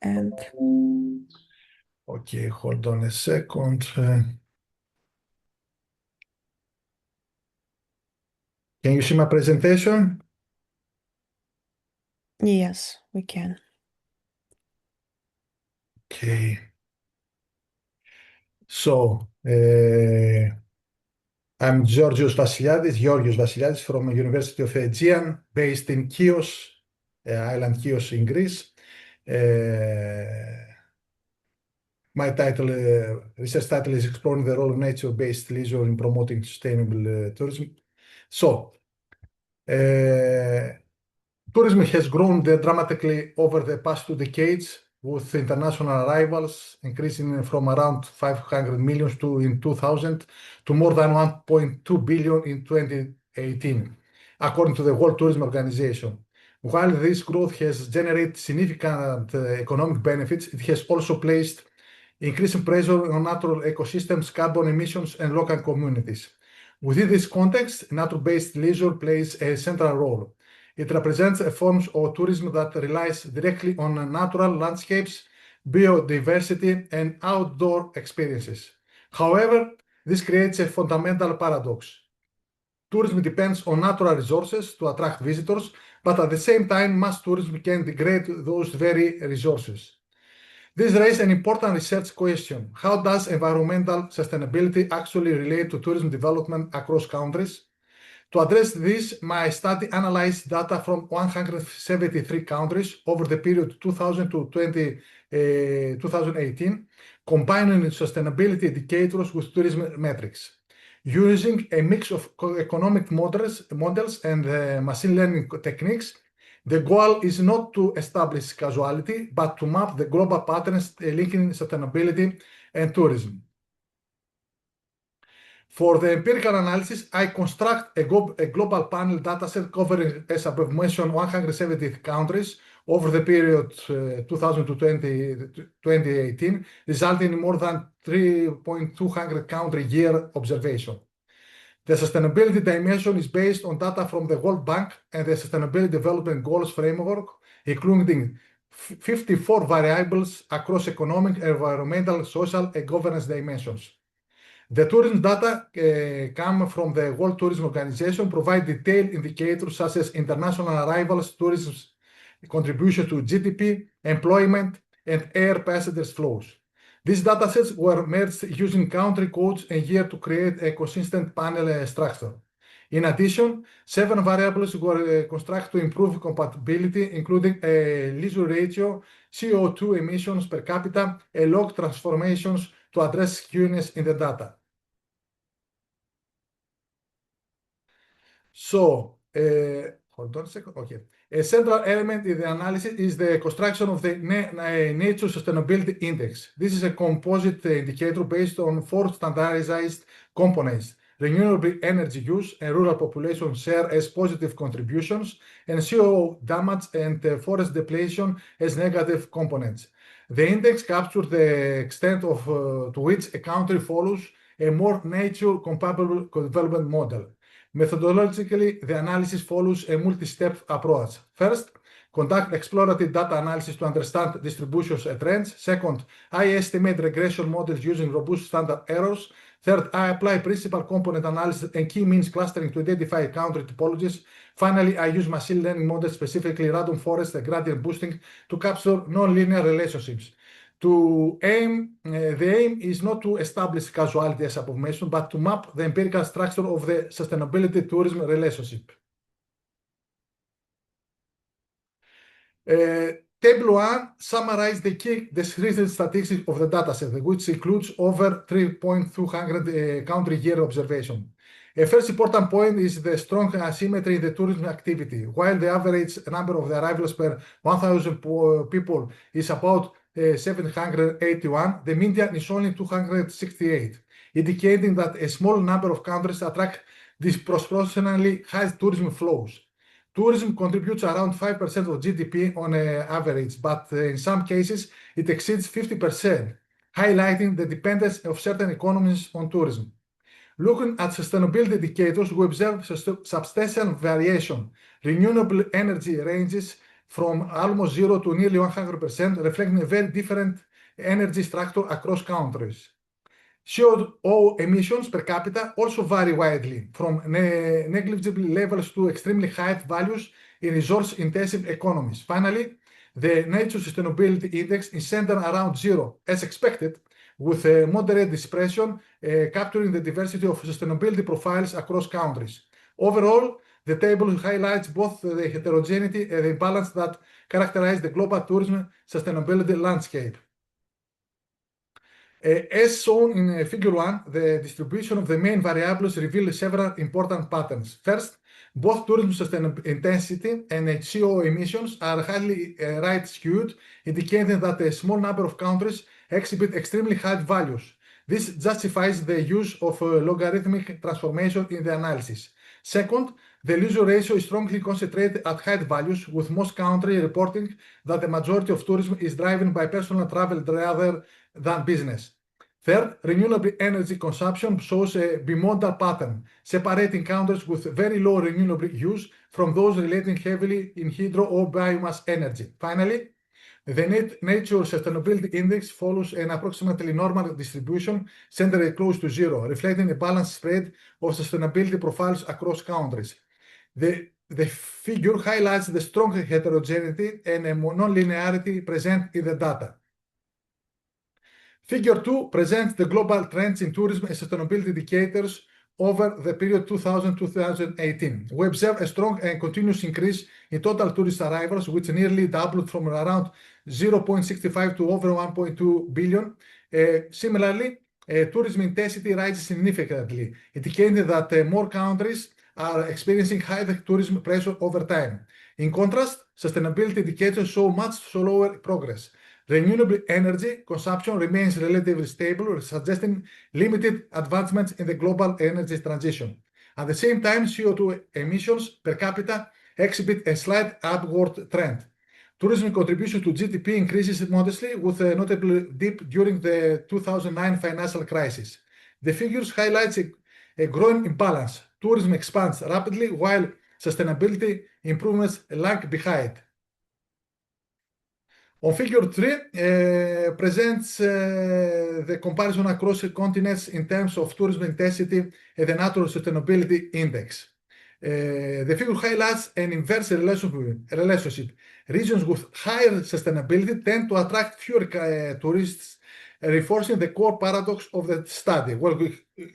and Okay, hold on a second. Can you see my presentation? yes, we can. Okay. So, I'm Georgios Vassiliadis from University of Aegean, based in Chios, island Chios in Greece. My research title is Exploring the Role of Nature-Based Leisure in Promoting Sustainable Tourism. So, tourism has grown dramatically over the past 2 decades, with international arrivals increasing from around 500 million in 2000 to more than 1.2 billion in 2018, according to the World Tourism Organization. While this growth has generated significant economic benefits, it has also placed increasing pressure on natural ecosystems, carbon emissions, and local communities. Within this context, nature-based leisure plays a central role. It represents a form of tourism that relies directly on natural landscapes, biodiversity, and outdoor experiences. However, this creates a fundamental paradox. Tourism depends on natural resources to attract visitors, but at the same time, mass tourism can degrade those very resources. This raises an important research question. How does environmental sustainability actually relate to tourism development across countries? To address this, my study analyzed data from 173 countries over the period 2000 to 2018, combining sustainability indicators with tourism metrics. Using a mix of economic models and machine learning techniques, the goal is not to establish causality, but to map the global patterns linking sustainability and tourism. For the empirical analysis, I construct a global panel dataset covering, as above mentioned, 170 countries over the period 2000 to 2018, resulting in more than 3,200 country year observation. The sustainability dimension is based on data from the World Bank and the Sustainability Development Goals framework, including 54 variables across economic, environmental, social, and governance dimensions. The tourism data come from the World Tourism Organization, provide detailed indicators such as international arrivals, tourism's contribution to GDP, employment, and air passengers flows. These datasets were merged using country codes and year to create a consistent panel structure. In addition, 7 variables were constructed to improve compatibility, including a leisure ratio, CO2 emissions per capita, and log transformations to address skewness in the data. So, hold on a second. Okay. A central element in the analysis is the construction of the Nature Sustainability Index. This is a composite indicator based on 4 standardized components: renewable energy use and rural population share as positive contributions, and CO damage and forest depletion as negative components. The index captures the extent to which a country follows a more nature-compatible development model. Methodologically, the analysis follows a multi-step approach. First, conduct exploratory data analysis to understand distributions and trends. Second, I estimate regression models using robust standard errors. Third, I apply principal component analysis and key means clustering to identify country typologies. Finally, I use machine learning models, specifically random forest and gradient boosting, to capture nonlinear relationships. The aim is not to establish causality, as above mentioned, but to map the empirical structure of the sustainability tourism relationship. Table 1 summarizes the key descriptive statistics of the dataset, which includes over 3,200 country year observation. A first important point is the strong asymmetry in the tourism activity. While the average number of the arrivals per 1,000 people is about 781, the median is only 268, indicating that a small number of countries attract disproportionately high tourism flows. Tourism contributes around 5% of GDP on average, but in some cases it exceeds 50%, highlighting the dependence of certain economies on tourism. Looking at sustainability indicators, we observe substantial variation. Renewable energy ranges from almost zero to nearly 100%, reflecting a very different energy structure across countries. CO2 emissions per capita also vary widely, from negligible levels to extremely high values in resource-intensive economies. Finally, the Nature Sustainability Index is centered around zero, as expected, with a moderate dispersion, capturing the diversity of sustainability profiles across countries. Overall, the table highlights both the heterogeneity and the imbalance that characterize the global tourism sustainability landscape. As shown in Figure 1, the distribution of the main variables reveals several important patterns. First, both tourism sustainability intensity and CO emissions are highly right skewed, indicating that a small number of countries exhibit extremely high values. This justifies the use of logarithmic transformation in the analysis. Second, the leisure ratio is strongly concentrated at high values, with most countries reporting that the majority of tourism is driven by personal travel rather than business. Third, renewable energy consumption shows a bimodal pattern, separating countries with very low renewable use from those relating heavily in hydro or biomass energy. Finally, the Nature Sustainability Index follows an approximately normal distribution centered close to zero, reflecting a balanced spread of sustainability profiles across countries. The figure highlights the strong heterogeneity and non-linearity present in the data. Figure 2 presents the global trends in tourism and sustainability indicators over the period 2000-2018. We observe a strong and continuous increase in total tourist arrivals, which nearly doubled from around 0.65 to over 1.2 billion. Similarly, tourism intensity rises significantly, indicating that more countries are experiencing higher tourism pressure over time. In contrast, sustainability indicators show much slower progress. Renewable energy consumption remains relatively stable, suggesting limited advancements in the global energy transition. At the same time, CO2 emissions per capita exhibit a slight upward trend. Tourism contribution to GDP increases modestly, with a notable dip during the 2009 financial crisis. The figures highlight a growing imbalance. Tourism expands rapidly, while sustainability improvements lag behind. On Figure 3 presents the comparison across continents in terms of tourism intensity and the Nature Sustainability Index. The figure highlights an inverse relationship. Regions with higher sustainability tend to attract fewer tourists, reinforcing the core paradox of the study. Well,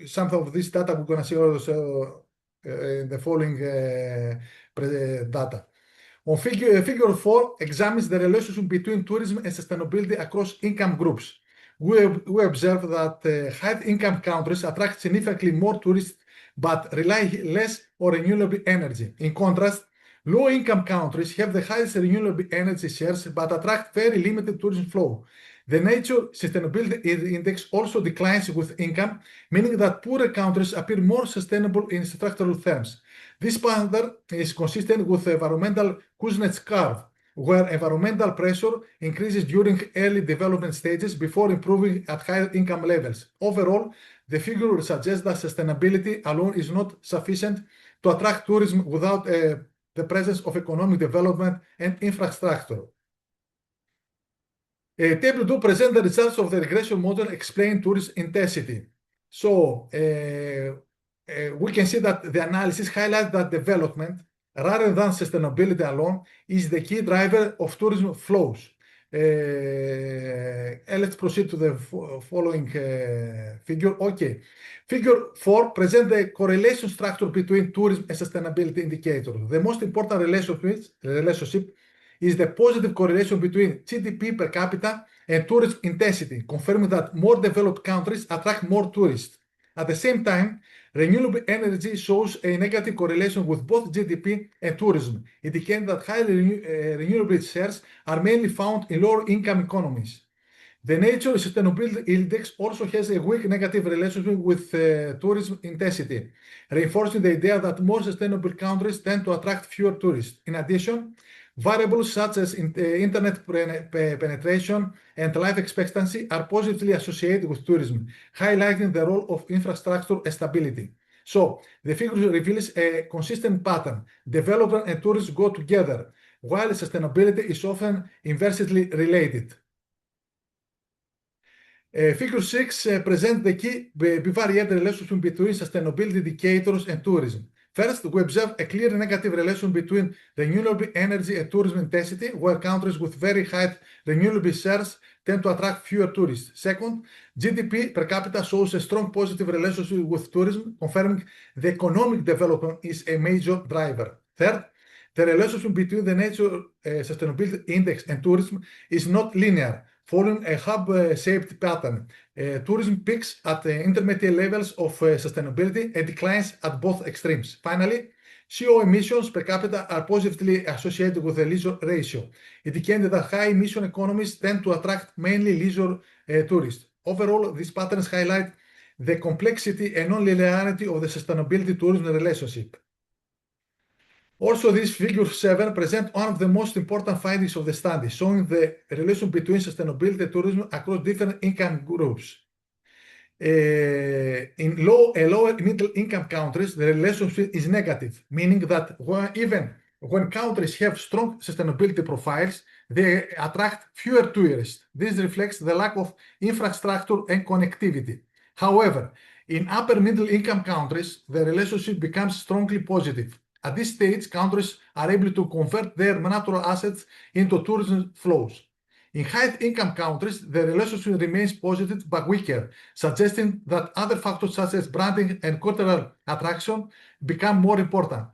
some of this data we're going to see also in the following data. On figure 4 examines the relationship between tourism and sustainability across income groups. We observe that high-income countries attract significantly more tourists but rely less on renewable energy. In contrast, low-income countries have the highest renewable energy shares but attract very limited tourism flow. The Nature Sustainability Index also declines with income, meaning that poorer countries appear more sustainable in structural terms. This pattern is consistent with the environmental Kuznets curve, where environmental pressure increases during early development stages before improving at higher income levels. Overall, the figure suggests that sustainability alone is not sufficient to attract tourism without the presence of economic development and infrastructure. Table 2 presents the results of the regression model explaining tourist intensity. So, we can see that the analysis highlights that development, rather than sustainability alone, is the key driver of tourism flows. Let's proceed to the following figure. Okay. Figure 4 presents the correlation structure between tourism and sustainability indicators. The most important relationship is the positive correlation between GDP per capita and tourism intensity, confirming that more developed countries attract more tourists. At the same time, renewable energy shows a negative correlation with both GDP and tourism, indicating that high renewable shares are mainly found in lower income economies. The Nature Sustainability Index also has a weak negative relationship with tourism intensity, reinforcing the idea that more sustainable countries tend to attract fewer tourists. In addition, variables such as internet penetration and life expectancy are positively associated with tourism, highlighting the role of infrastructure and stability. So, the figure reveals a consistent pattern. Development and tourism go together. while sustainability is often inversely related. Figure 6 presents the key bivariate relationship between sustainability indicators and tourism. First, we observe a clear negative relation between renewable energy and tourism intensity, where countries with very high renewable shares tend to attract fewer tourists. Second, GDP per capita shows a strong positive relationship with tourism, confirming the economic development is a major driver. Third, the relationship between the Nature Sustainability Index and tourism is not linear, following a hub-shaped pattern. Tourism peaks at intermediate levels of sustainability and declines at both extremes. Finally, CO emissions per capita are positively associated with the leisure ratio, indicating that high emission economies tend to attract mainly leisure tourists. Overall, these patterns highlight the complexity and non-linearity of the sustainability tourism relationship. Also, this figure 7 presents one of the most important findings of the study, showing the relation between sustainability and tourism across different income groups. In low and lower middle income countries, the relationship is negative, meaning that even when countries have strong sustainability profiles, they attract fewer tourists. This reflects the lack of infrastructure and connectivity. However, in upper middle income countries, the relationship becomes strongly positive. At this stage, countries are able to convert their natural assets into tourism flows. In high-income countries, the relationship remains positive but weaker, suggesting that other factors such as branding and cultural attraction become more important.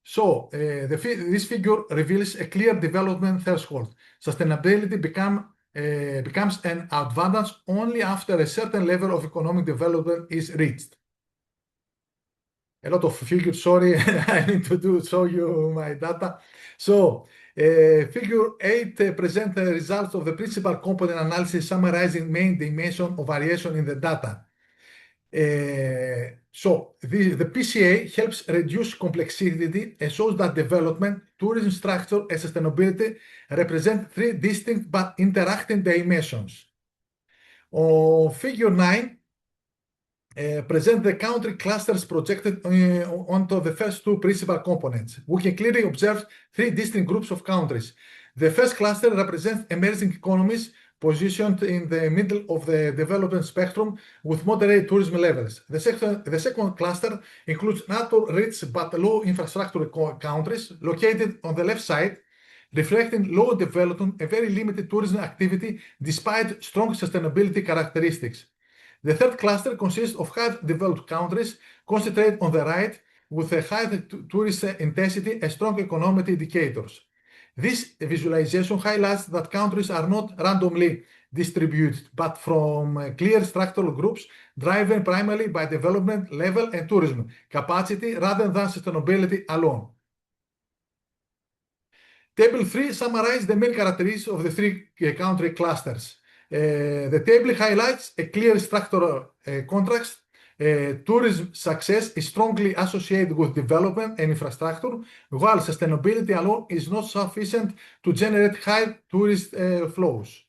So, this figure reveals a clear development threshold. Sustainability becomes an advantage only after a certain level of economic development is reached. A lot of figures, sorry, I need to show you my data. So, figure 8 presents the results of the principal component analysis summarizing main dimension of variation in the data. So, the PCA helps reduce complexity and shows that development, tourism structure, and sustainability represent three distinct but interacting dimensions. On figure 9, present the country clusters projected onto the first two principal components. We can clearly observe three distinct groups of countries. The first cluster represents emerging economies positioned in the middle of the development spectrum with moderate tourism levels. The second cluster includes NATO-rich but low infrastructure countries located on the left side, reflecting low development and very limited tourism activity despite strong sustainability characteristics. The third cluster consists of highly developed countries concentrated on the right with a high tourist intensity and strong economic indicators. This visualization highlights that countries are not randomly distributed, but from clear structural groups driven primarily by development level and tourism capacity rather than sustainability alone. Table 3 summarizes the main characteristics of the three country clusters. The table highlights a clear structural contrast. Tourism success is strongly associated with development and infrastructure, while sustainability alone is not sufficient to generate high tourist flows.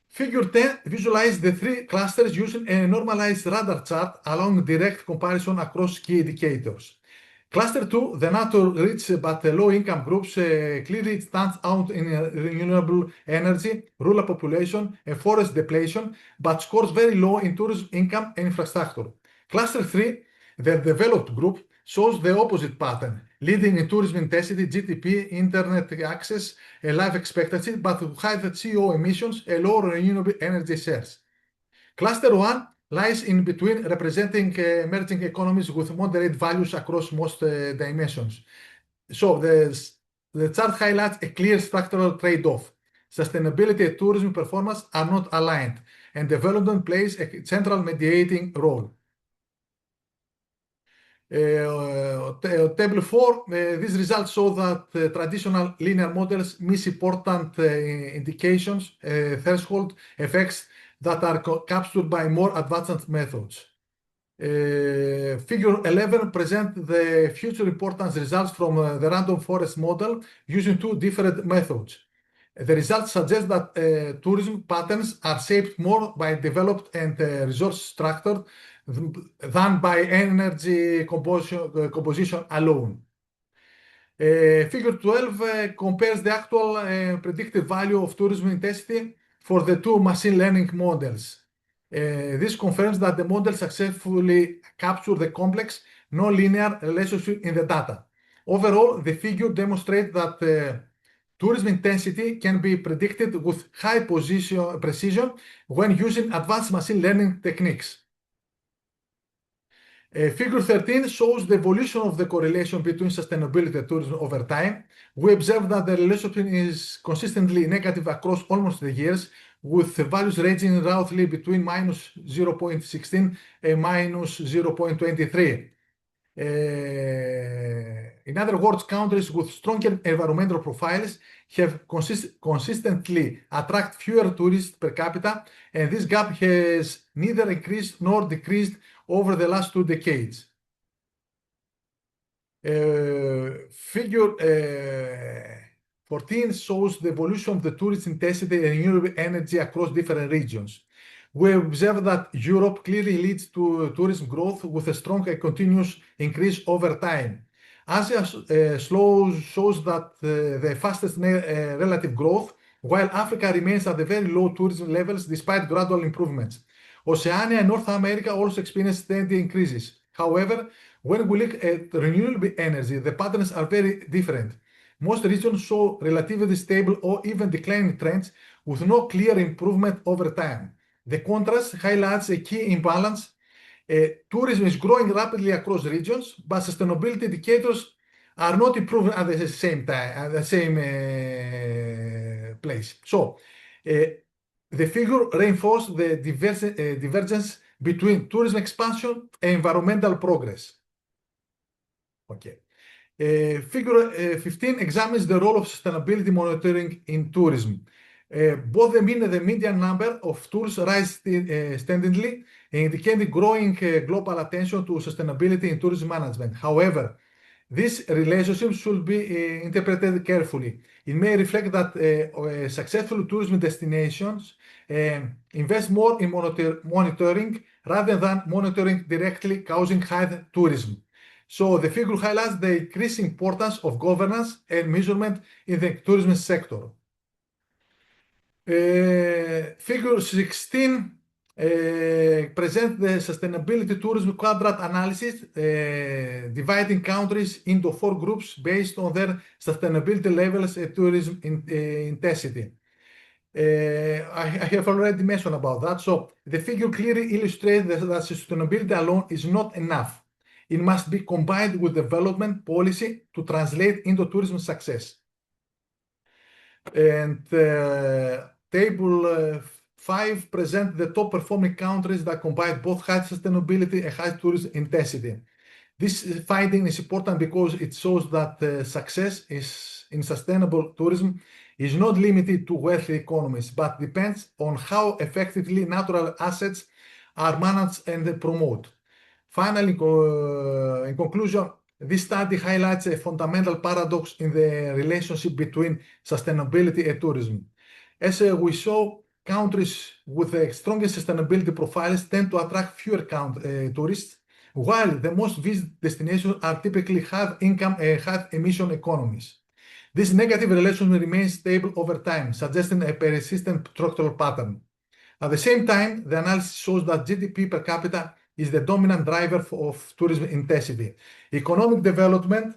Figure 10 visualizes the three clusters using a normalized radar chart along direct comparison across key indicators. Cluster 2, the NATO-rich but low-income groups, clearly stands out in renewable energy, rural population, and forest depletion, but scores very low in tourism income and infrastructure. Cluster 3, the developed group, shows the opposite pattern, leading in tourism intensity, GDP, internet access, and life expectancy, but with high CO emissions and low renewable energy shares. Cluster 1 lies in between, representing emerging economies with moderate values across most dimensions. So the chart highlights a clear structural trade-off. Sustainability and tourism performance are not aligned, and development plays a central mediating role. Table 4, these results show that traditional linear models miss important indications, threshold effects that are captured by more advanced methods. Figure 11 presents the future importance results from the random forest model using two different methods. The results suggest that tourism patterns are shaped more by developed and resource structure than by energy composition alone. Figure 12 compares the actual predicted value of tourism intensity for the two machine learning models. This confirms that the model successfully capture the complex, non-linear relationship in the data. Overall, the figure demonstrates that tourism intensity can be predicted with high precision when using advanced machine learning techniques. Figure 13 shows the evolution of the correlation between sustainability and tourism over time. We observe that the relationship is consistently negative across almost the years, with the values ranging roughly between minus 0.16 and minus 0.23. In other words, countries with stronger environmental profiles have consistently attract fewer tourists per capita, and this gap has neither increased nor decreased over the last 2 decades. Figure 14 shows the evolution of the tourist intensity and renewable energy across different regions. We observe that Europe clearly leads to tourism growth with a strong and continuous increase over time. Asia shows that the fastest relative growth, while Africa remains at the very low tourism levels despite gradual improvements. Oceania and North America also experience steady increases. However, when we look at renewable energy, the patterns are very different. Most regions show relatively stable or even declining trends with no clear improvement over time. The contrast highlights a key imbalance. Tourism is growing rapidly across regions, but sustainability indicators are not improving at the same time, at the same place. So, the figure reinforces the divergence between tourism expansion and environmental progress. Okay. Figure 15 examines the role of sustainability monitoring in tourism. Both the mean and the median number of tours rise steadily, indicating growing global attention to sustainability in tourism management. However, this relationship should be interpreted carefully. It may reflect that successful tourism destinations invest more in monitoring rather than monitoring directly, causing high tourism. So the figure highlights the increasing importance of governance and measurement in the tourism sector. Figure 16 presents the sustainability tourism quadrant analysis, dividing countries into 4 groups based on their sustainability levels and tourism intensity. I have already mentioned about that. So the figure clearly illustrates that sustainability alone is not enough. It must be combined with development policy to translate into tourism success. And table 5 presents the top performing countries that combine both high sustainability and high tourism intensity. This finding is important because it shows that success in sustainable tourism is not limited to wealthy economies, but depends on how effectively natural assets are managed and promoted. Finally, in conclusion, this study highlights a fundamental paradox in the relationship between sustainability and tourism. As we saw, countries with the strongest sustainability profiles tend to attract fewer tourists, while the most visited destinations are typically high income and high emission economies. This negative relation remains stable over time, suggesting a persistent structural pattern. At the same time, the analysis shows that GDP per capita is the dominant driver of tourism intensity. Economic development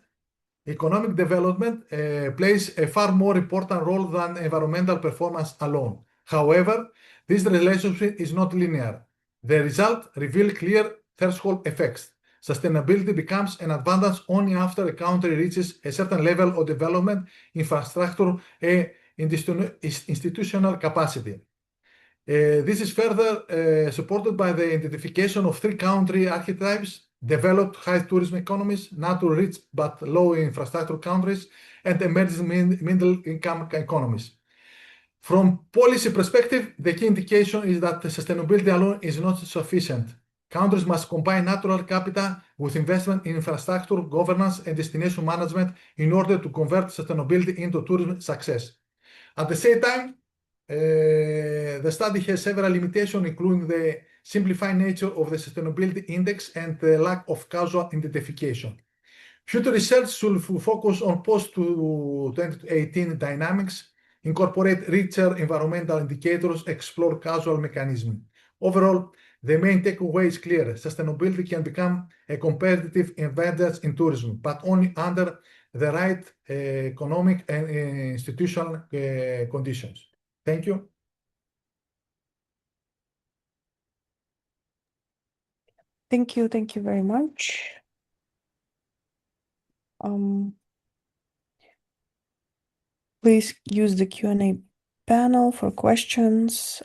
plays a far more important role than environmental performance alone. However, this relationship is not linear. The result reveals clear threshold effects. Sustainability becomes an advantage only after a country reaches a certain level of development, infrastructure, and institutional capacity. This is further supported by the identification of 3 country archetypes: developed high tourism economies, natural-rich but low infrastructure countries, and emerging middle-income economies. From policy perspective, the key indication is that sustainability alone is not sufficient. Countries must combine natural capital with investment in infrastructure, governance, and destination management in order to convert sustainability into tourism success. At the same time, the study has several limitations, including the simplified nature of the sustainability index and the lack of causal identification. Future research should focus on post-2018 dynamics, incorporate richer environmental indicators, explore causal mechanisms. Overall, the main takeaway is clear. Sustainability can become a competitive advantage in tourism, but only under the right economic and institutional conditions. Thank you. Thank you. Thank you very much. Please use the Q&A panel for questions.